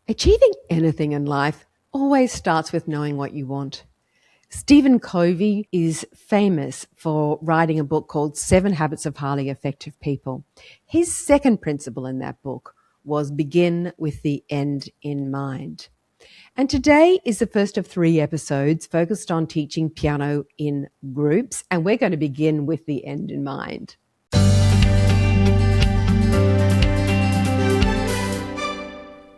Achieving anything in life always starts with knowing what you want. Stephen Covey is famous for writing a book called 7 Habits of Highly Effective People. His second principle in that book was begin with the end in mind. And today is the first of 3 episodes focused on teaching piano in groups, and we're going to begin with the end in mind.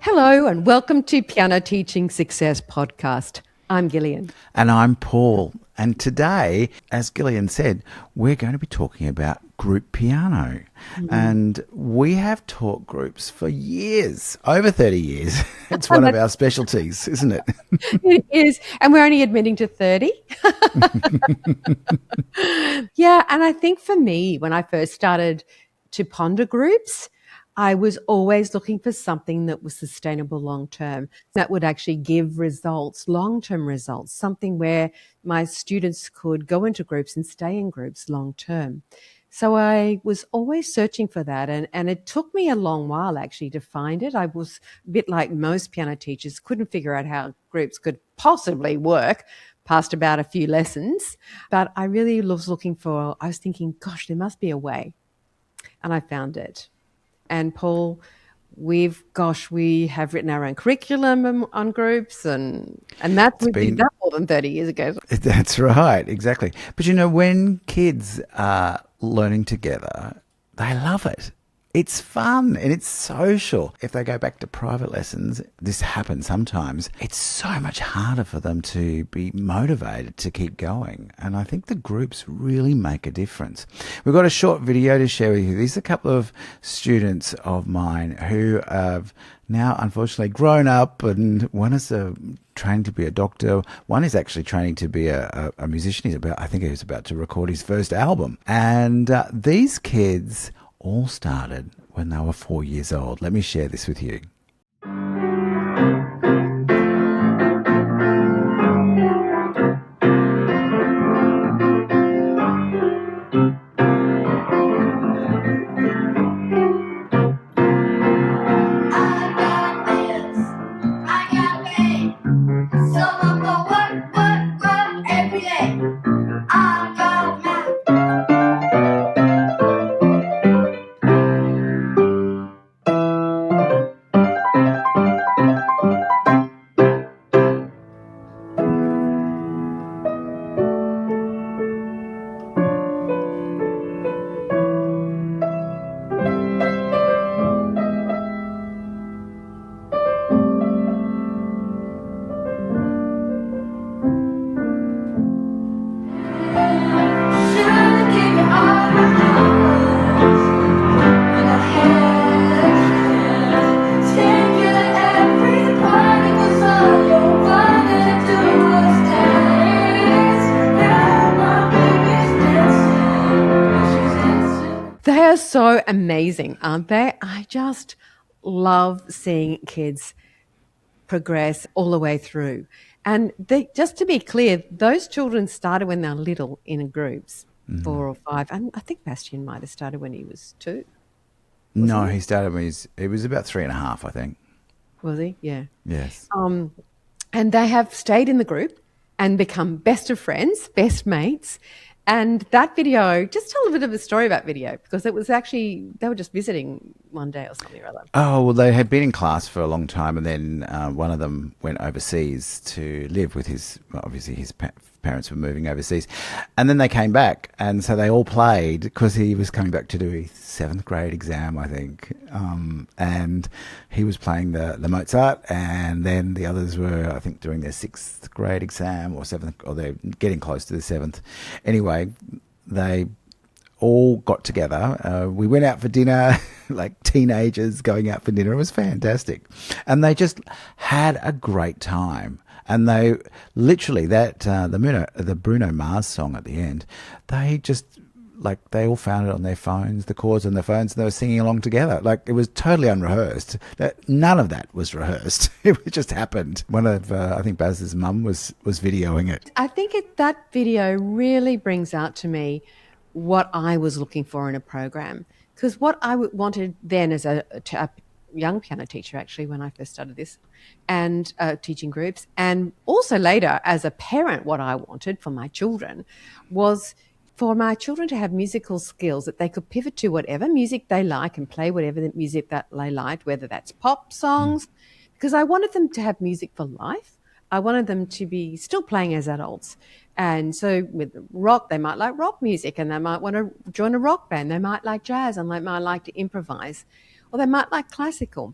Hello and welcome to Piano Teaching Success Podcast. I'm Gillian. And I'm Paul. And today, as Gillian said, we're going to be talking about group piano. And we have taught groups for years, over 30 years. It's one of our specialties, isn't it? It is. And we're only admitting to 30. Yeah. And I think for me, when I first started to ponder groups, I was always looking for something that was sustainable long-term, that would actually give results, long-term results, something where my students could go into groups and stay in groups long-term. So I was always searching for that, and it took me a long while actually to find it. I was a bit like most piano teachers, couldn't figure out how groups could possibly work past about a few lessons. But I really was I was thinking, gosh, there must be a way. And I found it. And Paul, we have written our own curriculum on groups, and we did that more than 30 years ago. That's right, exactly. But you know, when kids are learning together, they love it. It's fun and it's social. If they go back to private lessons, this happens sometimes, it's so much harder for them to be motivated to keep going. And I think the groups really make a difference. We've got a short video to share with you. These are a couple of students of mine who have now unfortunately grown up, and one is training to be a doctor. One is actually training to be a musician. I think he was about to record his first album. And these kids all started when they were 4 years old. Let me share this with you. They are so amazing, aren't they? I just love seeing kids progress all the way through. And just to be clear, those children started when they were little in groups, 4 or 5. And I think Bastian might have started when he was 2. No, he started when he was about 3.5, I think. Was he? Yeah. Yes. And they have stayed in the group and become best of friends, best mates. And that video, just tell a bit of a story about video, because it was actually, they were just visiting one day or something or other. Oh, well, they had been in class for a long time, and then one of them went overseas to live with his parents were moving overseas. And then they came back, and so they all played because he was coming back to do his 7th grade exam, I think. And he was playing the Mozart, and then the others were, I think, doing their 6th grade exam or 7th, or they're getting close to the 7th. Anyway, they all got together. We went out for dinner, like teenagers going out for dinner. It was fantastic. And they just had a great time. And they literally, the Bruno Mars song at the end, they all found it on their phones, the chords on their phones, and they were singing along together. Like, it was totally unrehearsed. None of that was rehearsed. It just happened. One of, I think Baz's mum was videoing it. I think that video really brings out to me what I was looking for in a program. Because what I wanted then as a young piano teacher actually when I first started this, and teaching groups. And also later, as a parent, what I wanted for my children was for my children to have musical skills that they could pivot to whatever music they like and play whatever the music that they liked, whether that's pop songs, because I wanted them to have music for life. I wanted them to be still playing as adults. And so with rock, they might like rock music and they might want to join a rock band. They might like jazz and they might like to improvise, or they might like classical.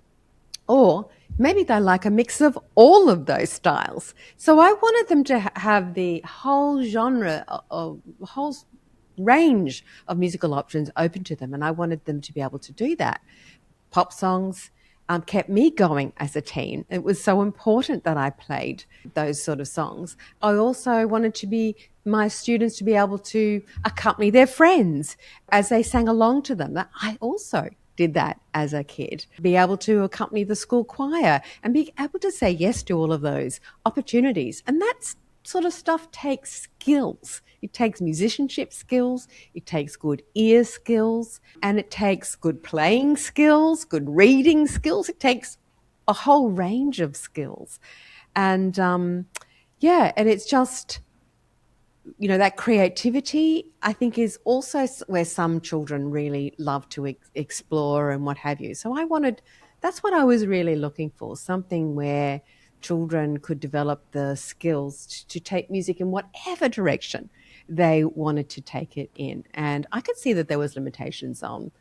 Or maybe they like a mix of all of those styles. So I wanted them to have the whole genre, of whole range of musical options open to them. And I wanted them to be able to do that. Pop songs kept me going as a teen. It was so important that I played those sort of songs. I also wanted my students to be able to accompany their friends as they sang along to them. I also did that as a kid, be able to accompany the school choir and be able to say yes to all of those opportunities. And that sort of stuff takes skills. It takes musicianship skills, it takes good ear skills, and it takes good playing skills, good reading skills. It takes a whole range of skills. And and it's just, that creativity, I think, is also where some children really love to explore and what have you. So that's what I was really looking for, something where children could develop the skills to take music in whatever direction they wanted to take it in. And I could see that there was limitations on,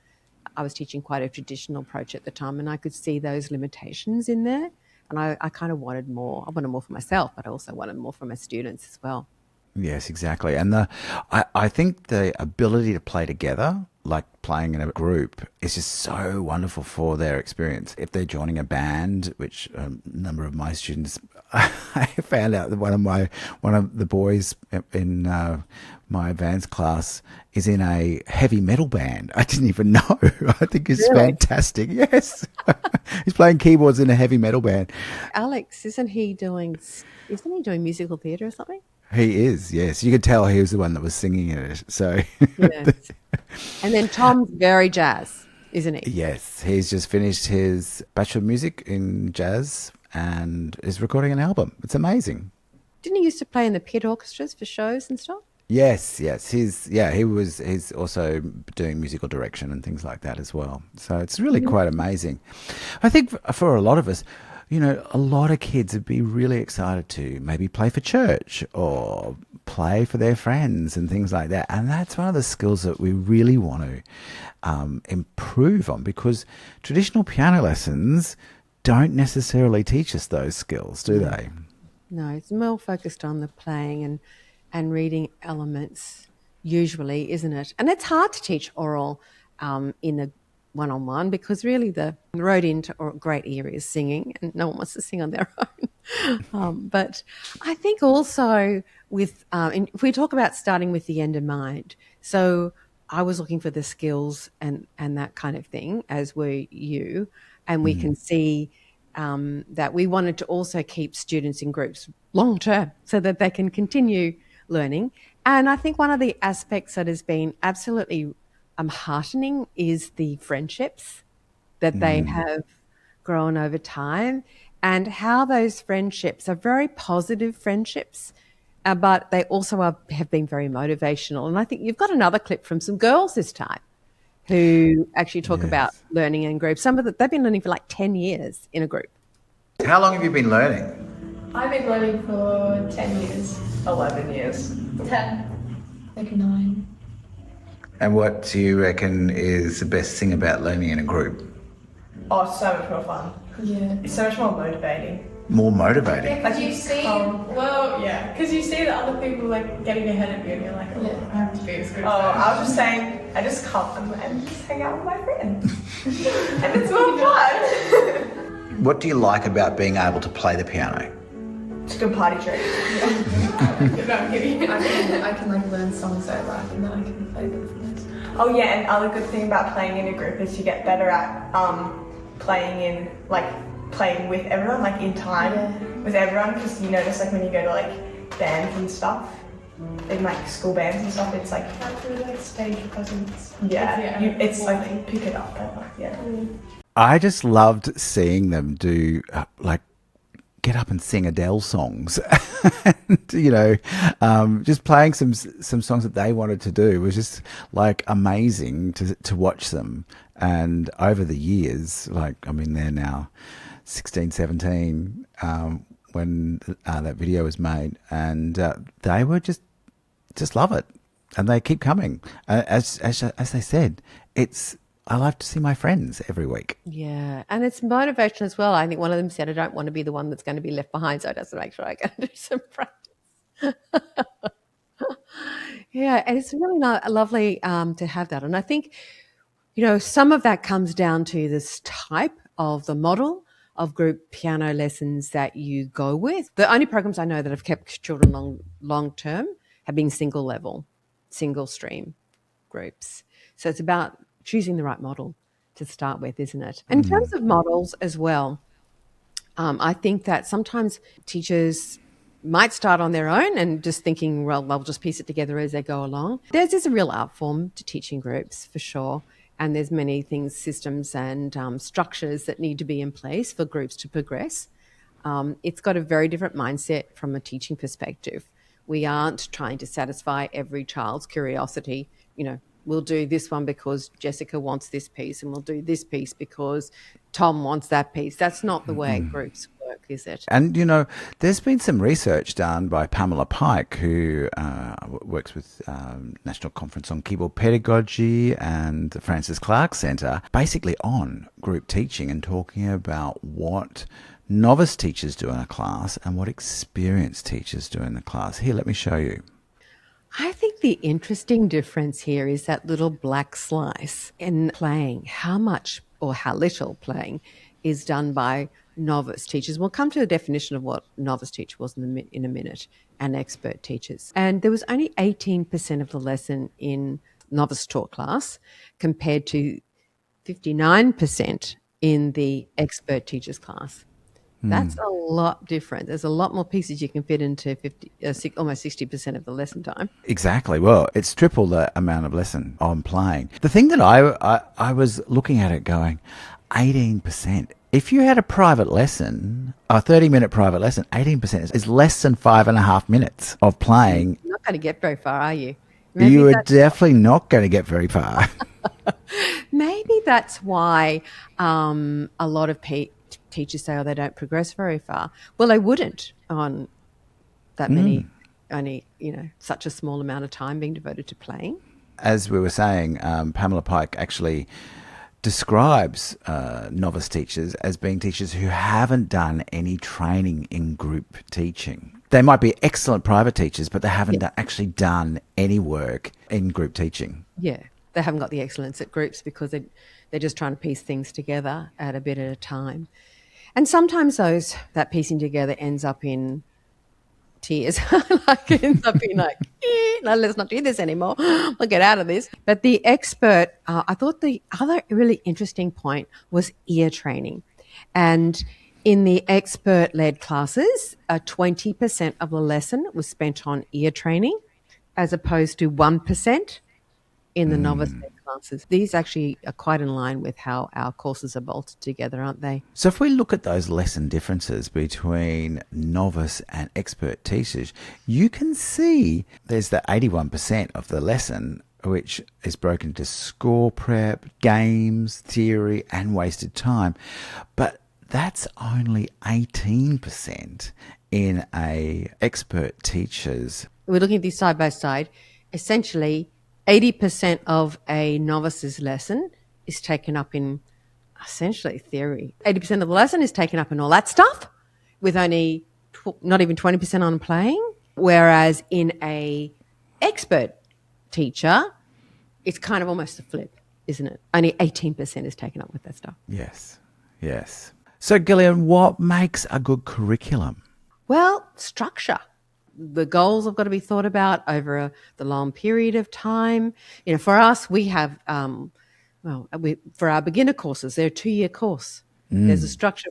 I was teaching quite a traditional approach at the time, and I could see those limitations in there. And I kind of wanted more. I wanted more for myself, but I also wanted more for my students as well. Yes, exactly. And I think the ability to play together, like playing in a group, is just so wonderful for their experience. If they're joining a band, which a number of my students, I found out that one of the boys in my advanced class is in a heavy metal band. I didn't even know. I think it's Really? fantastic. Yes, he's playing keyboards in a heavy metal band. Alex, isn't he doing musical theatre or something? He is, yes. You could tell he was the one that was singing in it. So, Yes. And then Tom's very jazz, isn't he? yes, he's just finished his Bachelor of Music in Jazz and is recording an album. It's amazing. Didn't he used to play in the pit orchestras for shows and stuff? Yes. He's also doing musical direction and things like that as well. So it's really quite amazing. I think for a lot of us, a lot of kids would be really excited to maybe play for church or play for their friends and things like that. And that's one of the skills that we really want to improve on, because traditional piano lessons don't necessarily teach us those skills, do they? No, it's more focused on the playing and reading elements usually, isn't it? And it's hard to teach oral in a one-on-one, because really the road into a great ear is singing, and no one wants to sing on their own. But I think also if we talk about starting with the end in mind, so I was looking for the skills and that kind of thing, as were you, and we can see that we wanted to also keep students in groups long term so that they can continue learning. And I think one of the aspects that has been absolutely heartening is the friendships that they have grown over time, and how those friendships are very positive friendships, but they also have been very motivational. And I think you've got another clip from some girls this time who actually talk about learning in groups. They've been learning for like 10 years in a group. How long have you been learning? I've been learning for 10 years. 11 years. 10. Like 9. And what do you reckon is the best thing about learning in a group? Oh, so much more fun. Yeah. It's so much more motivating. More motivating? Yeah, because you see, because you see that other people like getting ahead of you, and you're like, oh, I have to be as good as Oh, them. I was just saying, I just come and just hang out with my friends. And it's more fun. What do you like about being able to play the piano? It's a good party trick. No, I'm kidding. I can like learn songs I like, and then I can play them for this. Oh yeah, and other good thing about playing in a group is you get better at playing with everyone, like in time with everyone, because you notice like when you go to like bands and stuff, in like school bands and stuff, it's like After like stage presence. it's more like thing. pick it up and like I just loved seeing them do like get up and sing Adele songs. And, just playing some songs that they wanted to do was just like amazing to watch them. And over the years, they're now 16, 17 when that video was made, and they were just love it, and they keep coming. As they said, I like to see my friends every week. Yeah, and it's motivation as well. I think one of them said, I don't want to be the one that's going to be left behind, so I just make sure I go do some practice. Yeah, and it's really lovely to have that. And I think, some of that comes down to this type of the model of group piano lessons that you go with. The only programs I know that have kept children long term have been single level, single stream groups. So it's about choosing the right model to start with, isn't it? In terms of models as well, I think that sometimes teachers might start on their own and just thinking, well, they'll just piece it together as they go along. There's a real art form to teaching groups for sure. And there's many things, systems and structures that need to be in place for groups to progress. It's got a very different mindset from a teaching perspective. We aren't trying to satisfy every child's curiosity. We'll do this one because Jessica wants this piece, and we'll do this piece because Tom wants that piece. That's not the way groups work, is it? And, there's been some research done by Pamela Pike, who works with National Conference on Keyboard Pedagogy and the Francis Clark Centre, basically on group teaching and talking about what novice teachers do in a class and what experienced teachers do in the class. Here, let me show you. I think the interesting difference here is that little black slice in playing. How much or how little playing is done by novice teachers. We'll come to the definition of what novice teacher was in a minute, and expert teachers. And there was only 18% of the lesson in novice taught class compared to 59% in the expert teachers class. That's a lot different. There's a lot more pieces you can fit into almost 60% of the lesson time. Exactly. Well, it's triple the amount of lesson I'm playing. The thing that I was looking at it going, 18%. If you had a private lesson, a 30-minute private lesson, 18% is less than 5.5 minutes of playing. You're not going to get very far, are you? You are definitely not going to get very far. Maybe that's why a lot of teachers say, they don't progress very far. Well, they wouldn't on that many, only, such a small amount of time being devoted to playing. As we were saying, Pamela Pike actually describes novice teachers as being teachers who haven't done any training in group teaching. They might be excellent private teachers, but they haven't actually done any work in group teaching. Yeah. They haven't got the excellence at groups because they're just trying to piece things together at a bit at a time. And sometimes that piecing together ends up in tears. Ends up in no, let's not do this anymore. We'll get out of this. But the expert, I thought the other really interesting point was ear training. And in the expert-led classes, 20% of the lesson was spent on ear training as opposed to 1% in the novice-led classes. These actually are quite in line with how our courses are bolted together, aren't they? So if we look at those lesson differences between novice and expert teachers, you can see there's the 81% of the lesson which is broken into score prep, games, theory, and wasted time. But that's only 18% in a expert teacher's. We're looking at these side by side. Essentially, 80% of a novice's lesson is taken up in essentially theory. 80% of the lesson is taken up in all that stuff with only not even 20% on playing. Whereas in a expert teacher, it's kind of almost a flip, isn't it? Only 18% is taken up with that stuff. Yes, yes. So Gillian, what makes a good curriculum? Well, structure. The goals have got to be thought about over the long period of time. For us, we have, for our beginner courses, they're a 2-year course. There's a structure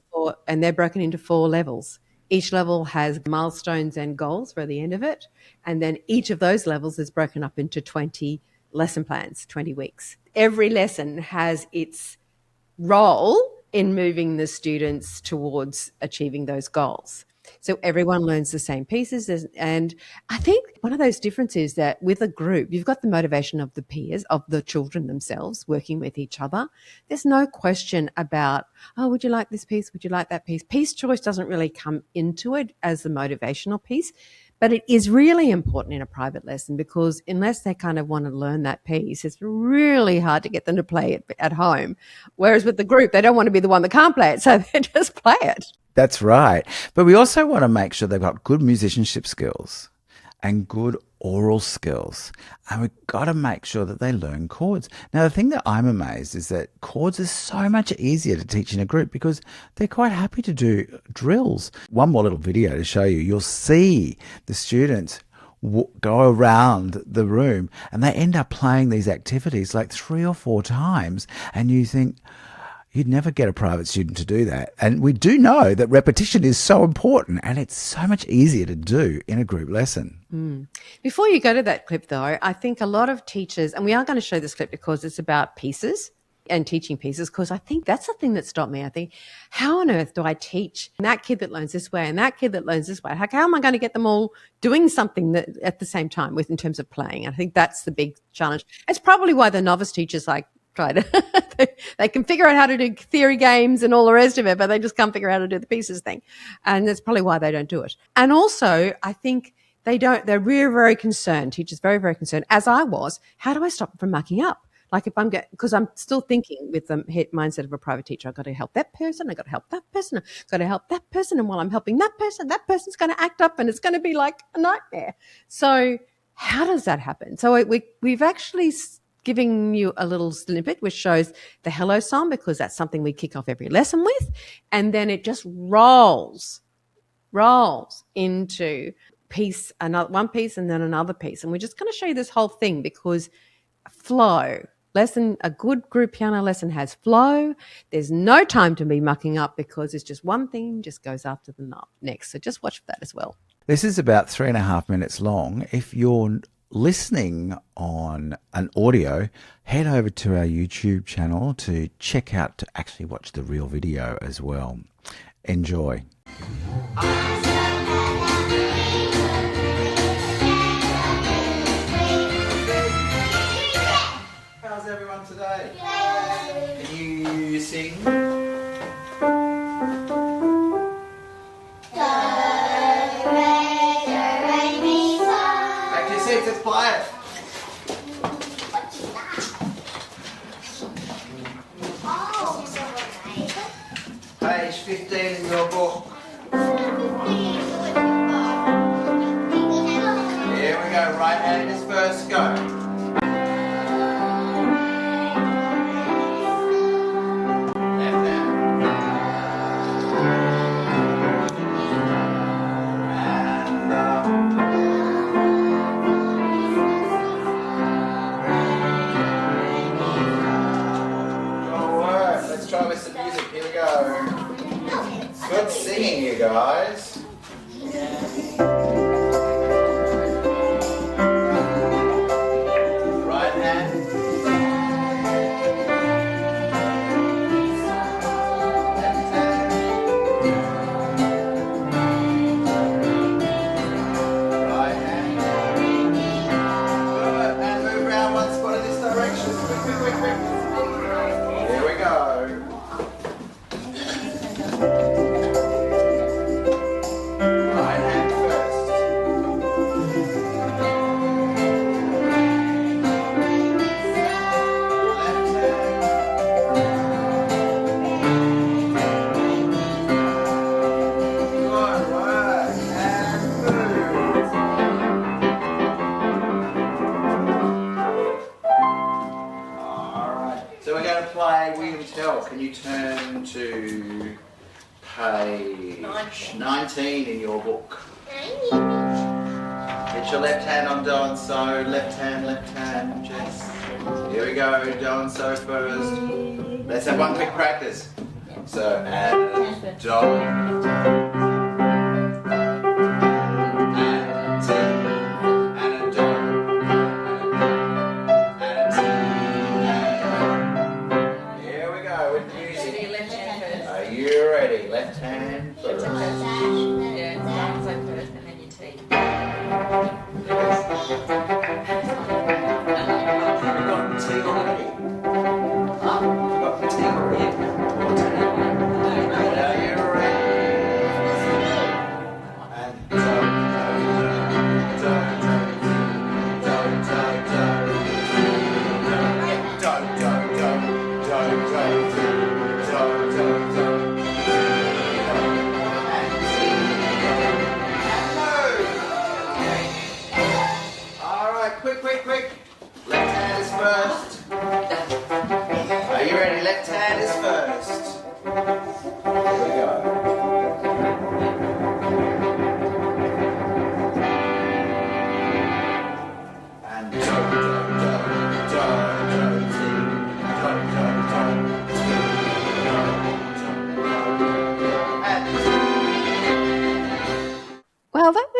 and they're broken into 4 levels. Each level has milestones and goals for the end of it. And then each of those levels is broken up into 20 lesson plans, 20 weeks. Every lesson has its role in moving the students towards achieving those goals. So everyone learns the same pieces. And I think one of those differences is that with a group, you've got the motivation of the peers, of the children themselves working with each other. There's no question about, oh, would you like this piece? Would you like that piece? Piece choice doesn't really come into it as the motivational piece. But it is really important in a private lesson because unless they kind of want to learn that piece, it's really hard to get them to play it at home. Whereas with the group, they don't want to be the one that can't play it, so they just play it. That's right. But we also want to make sure they've got good musicianship skills and good oral skills. And we've got to make sure that they learn chords. Now, the thing that I'm amazed is that chords are so much easier to teach in a group because they're quite happy to do drills. One more little video to show you. You'll see the students go around the room and they end up playing these activities like 3 or 4 times. And you think, you'd never get a private student to do that. And we do know that repetition is so important and it's so much easier to do in a group lesson. Before you go to that clip, though, I think a lot of teachers, and we are going to show this clip because it's about pieces and teaching pieces, because I think that's the thing that stopped me. I think, how on earth do I teach that kid that learns this way and that kid that learns this way? How am I going to get them all doing something that at the same time in terms of playing? I think that's the big challenge. It's probably why the novice teachers try to they can figure out how to do theory games and all the rest of it, but they just can't figure out how to do the pieces thing. And that's probably why they don't do it. And also, I think they're very, very concerned, teachers very, very concerned, as I was, how do I stop them from mucking up? Like if because I'm still thinking with the mindset of a private teacher, I've got to help that person, I've got to help that person, I've got to help that person. And while I'm helping that person's going to act up and it's going to be like a nightmare. So how does that happen? So we've actually giving you a little snippet which shows the hello song because that's something we kick off every lesson with. And then it just rolls into one piece and then another piece. And we're just going to show you this whole thing because a good group piano lesson has flow. There's no time to be mucking up because it's just one thing just goes after the next. So just watch for that as well. This is about 3.5 minutes long. If you're listening on an audio, head over to our YouTube channel to actually watch the real video as well. Enjoy. How's everyone today? Can you sing? Let's play it. Page 15 in your book. Here we go. Right hand is first. Go. Good singing, you guys. Right hand. Left hand. Right hand. Good. And move around one spot in this direction. Quick. Here we go. Can you turn to page 19 in your book? Get your left hand on do and so, left hand, Jess. Here we go, do and so first. Let's have one quick practice. So, and do.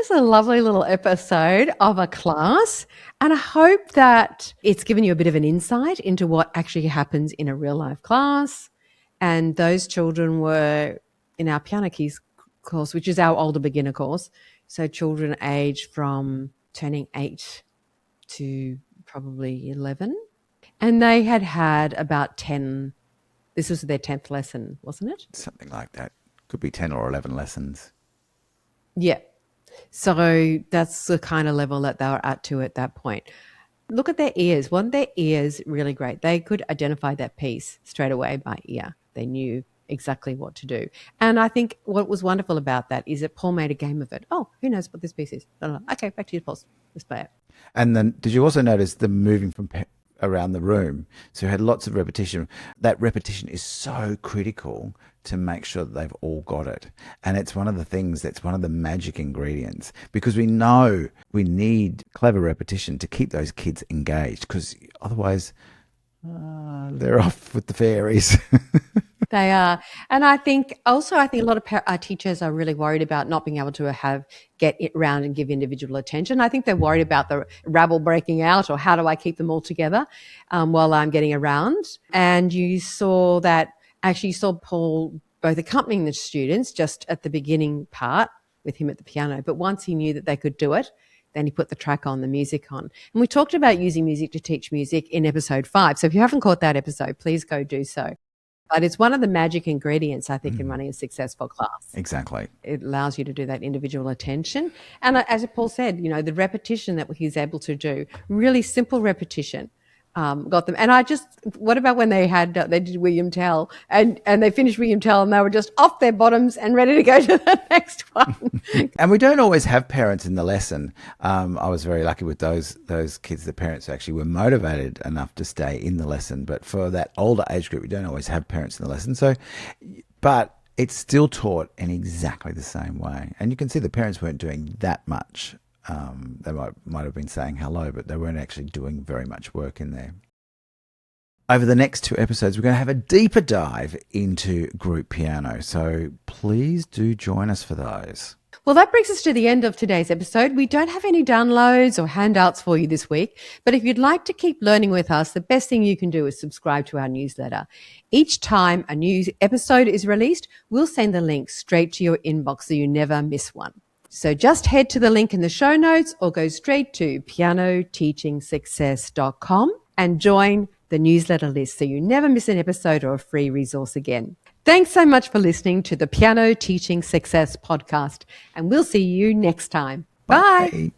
was a lovely little episode of a class, and I hope that it's given you a bit of an insight into what actually happens in a real life class. And those children were in our Piano Keys course, which is our older beginner course. So children aged from turning 8 to probably 11. And they had about 10, this was their 10th lesson, wasn't it? Something like that. Could be 10 or 11 lessons. Yeah. So that's the kind of level that they were at that point. Look at their ears. Weren't their ears really great? They could identify that piece straight away by ear. They knew exactly what to do. And I think what was wonderful about that is that Paul made a game of it. Oh, who knows what this piece is? Okay, back to you, Paul. Let's play it. And then did you also notice the moving from around the room? So you had lots of repetition. That repetition is so critical to make sure that they've all got it. And it's one of the things that's one of the magic ingredients, because we know we need clever repetition to keep those kids engaged, because otherwise they're off with the fairies. They are. And I think a lot of teachers are really worried about not being able to get it around and give individual attention. I think they're worried about the rabble breaking out, or how do I keep them all together while I'm getting around. And you saw Paul both accompanying the students just at the beginning part with him at the piano. But once he knew that they could do it, then he put the music on. And we talked about using music to teach music in episode 5. So if you haven't caught that episode, please go do so. But it's one of the magic ingredients, I think, in running a successful class. Exactly. It allows you to do that individual attention. And as Paul said, the repetition that he's able to do, really simple repetition, got them. And what about when they did William Tell and they finished William Tell and they were just off their bottoms and ready to go to the next one? And we don't always have parents in the lesson. I was very lucky with those kids. The parents actually were motivated enough to stay in the lesson. But for that older age group, we don't always have parents in the lesson. But it's still taught in exactly the same way. And you can see the parents weren't doing that much. They might have been saying hello, but they weren't actually doing very much work in there. Over the next 2 episodes, we're going to have a deeper dive into group piano. So please do join us for those. Well, that brings us to the end of today's episode. We don't have any downloads or handouts for you this week, but if you'd like to keep learning with us, the best thing you can do is subscribe to our newsletter. Each time a new episode is released, we'll send the link straight to your inbox so you never miss one. So just head to the link in the show notes or go straight to pianoteachingsuccess.com and join the newsletter list so you never miss an episode or a free resource again. Thanks so much for listening to the Piano Teaching Success podcast, and we'll see you next time. Bye. Bye.